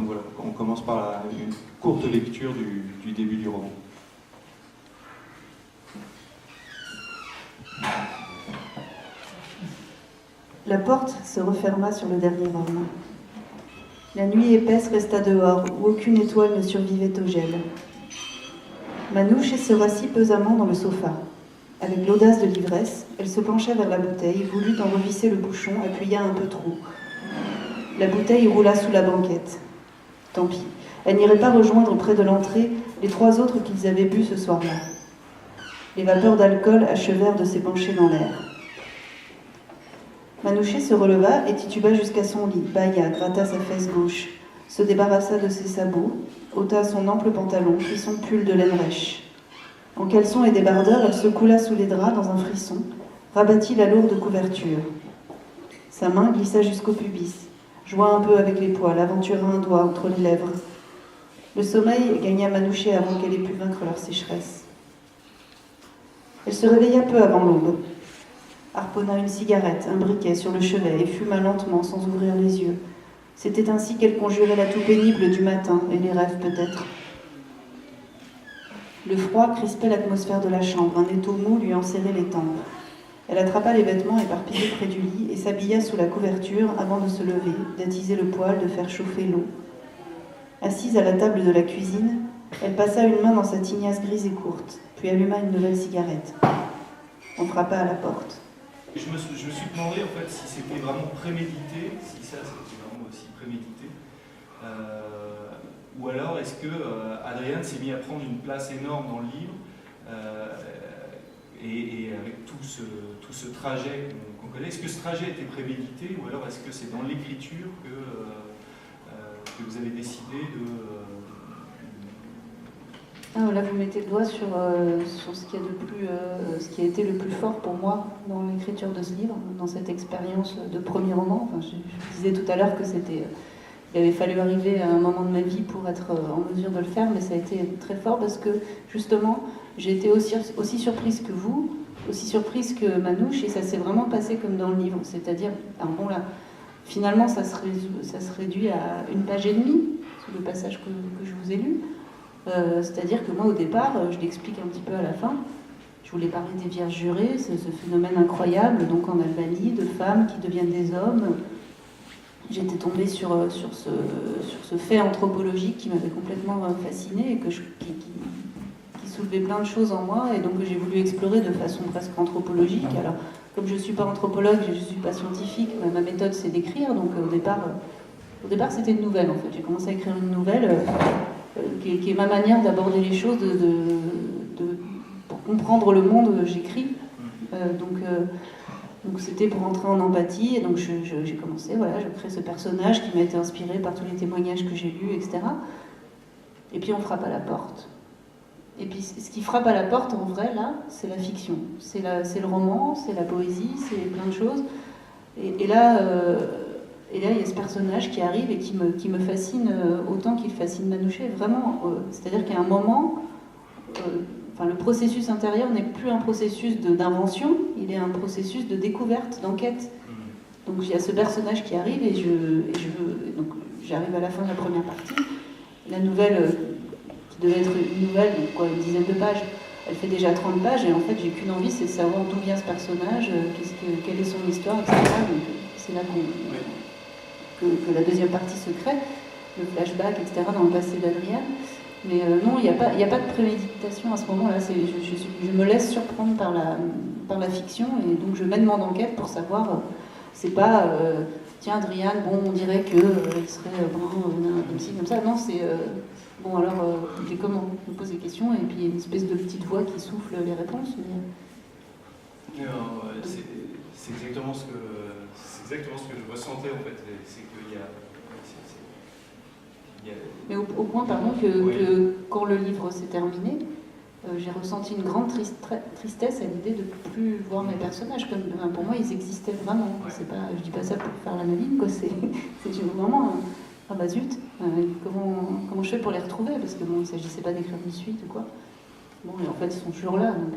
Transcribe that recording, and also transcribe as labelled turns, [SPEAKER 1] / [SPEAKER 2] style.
[SPEAKER 1] donc voilà, on commence par une courte lecture du début du roman.
[SPEAKER 2] La porte se referma sur le dernier homme. La nuit épaisse resta dehors, où aucune étoile ne survivait au gel. Manouche se rassit pesamment dans le sofa. Avec l'audace de l'ivresse, elle se pencha vers la bouteille, voulut en revisser le bouchon, appuya un peu trop. La bouteille roula sous la banquette. Tant pis, elle n'irait pas rejoindre près de l'entrée les 3 autres qu'ils avaient bu ce soir-là. Les vapeurs d'alcool achevèrent de s'épancher dans l'air. Manouche se releva et tituba jusqu'à son lit, bâilla, gratta sa fesse gauche, se débarrassa de ses sabots, ôta son ample pantalon, puis son pull de laine rêche. En caleçon et débardeur, elle se coula sous les draps dans un frisson, rabattit la lourde couverture. Sa main glissa jusqu'au pubis, joua un peu avec les poils, aventura un doigt entre les lèvres. Le sommeil gagna Manouche avant qu'elle ait pu vaincre leur sécheresse. Elle se réveilla peu avant l'aube. Harponna une cigarette, un briquet sur le chevet et fuma lentement sans ouvrir les yeux. C'était ainsi qu'elle conjurait la toux pénible du matin et les rêves peut-être. Le froid crispait l'atmosphère de la chambre, un étau mou lui enserrait les tempes. Elle attrapa les vêtements éparpillés près du lit et s'habilla sous la couverture avant de se lever, d'attiser le poêle, de faire chauffer l'eau. Assise à la table de la cuisine, elle passa une main dans sa tignasse grise et courte, puis alluma une nouvelle cigarette. On frappa à la porte.
[SPEAKER 3] Je me suis demandé en fait si c'était vraiment prémédité, si ça c'était vraiment aussi prémédité, ou alors est-ce que Adriane s'est mis à prendre une place énorme dans le livre, et avec tout ce trajet qu'on connaît, est-ce que ce trajet était prémédité, ou alors est-ce que c'est dans l'écriture que vous avez décidé de...
[SPEAKER 2] Là, vous mettez le doigt sur ce qui a été le plus fort pour moi dans l'écriture de ce livre, dans cette expérience de premier roman. Enfin, je disais tout à l'heure que il avait fallu arriver à un moment de ma vie pour être en mesure de le faire, mais ça a été très fort parce que, justement, j'ai été aussi surprise que vous, aussi surprise que Manouche, et ça s'est vraiment passé comme dans le livre. C'est-à-dire, finalement, ça se réduit à 1 page et demie, c'est le passage que je vous ai lu. C'est-à-dire que moi, au départ, je l'explique un petit peu à la fin, je voulais parler des vierges jurées, ce phénomène incroyable, donc en Albanie, de femmes qui deviennent des hommes. J'étais tombée sur ce fait anthropologique qui m'avait complètement fascinée et qui soulevait plein de choses en moi, et donc j'ai voulu explorer de façon presque anthropologique. Alors, comme je ne suis pas anthropologue, je ne suis pas scientifique, ma méthode c'est d'écrire, donc au départ c'était une nouvelle en fait. J'ai commencé à écrire une nouvelle qui est ma manière d'aborder les choses, pour comprendre le monde j'écris. Donc c'était pour entrer en empathie, et donc j'ai commencé, je crée ce personnage qui m'a été inspiré par tous les témoignages que j'ai lus, etc. Et puis on frappe à la porte. Et puis ce qui frappe à la porte en vrai là, c'est la fiction, c'est le roman, c'est la poésie, c'est plein de choses. Et là, il y a ce personnage qui arrive et qui me fascine autant qu'il fascine Manouche, vraiment. C'est-à-dire qu'à un moment, le processus intérieur n'est plus un processus d'invention, il est un processus de découverte, d'enquête. Donc il y a ce personnage qui arrive et donc j'arrive à la fin de la première partie. La nouvelle, qui devait être une nouvelle, donc une dizaine de pages, elle fait déjà 30 pages et en fait j'ai qu'une envie, c'est de savoir d'où vient ce personnage, quelle est son histoire, etc. Donc c'est là que la deuxième partie se crée, le flashback, etc. dans le passé d'Adriane. Mais non, il n'y a pas de préméditation à ce moment-là. Je me laisse surprendre par la fiction, et donc je mène mon enquête pour savoir. C'est pas tiens Adriane, bon on dirait que il serait comme ci comme ça. Non, c'est bon alors il est comment? Je me pose des questions et puis il y a une espèce de petite voix qui souffle les réponses.
[SPEAKER 3] C'est exactement ce que je ressentais en fait. C'est qu'il y a
[SPEAKER 2] Mais au point, pardon, que quand le livre s'est terminé, j'ai ressenti une grande tristesse à l'idée de ne plus voir mes personnages. Pour moi, ils existaient vraiment.
[SPEAKER 3] Ouais.
[SPEAKER 2] Je dis pas ça pour faire l'analyse, quoi. C'est vraiment zut, comment je fais pour les retrouver? Parce que bon, il ne s'agissait pas d'écrire une suite ou quoi. Bon, et en fait, ils sont toujours là. Donc,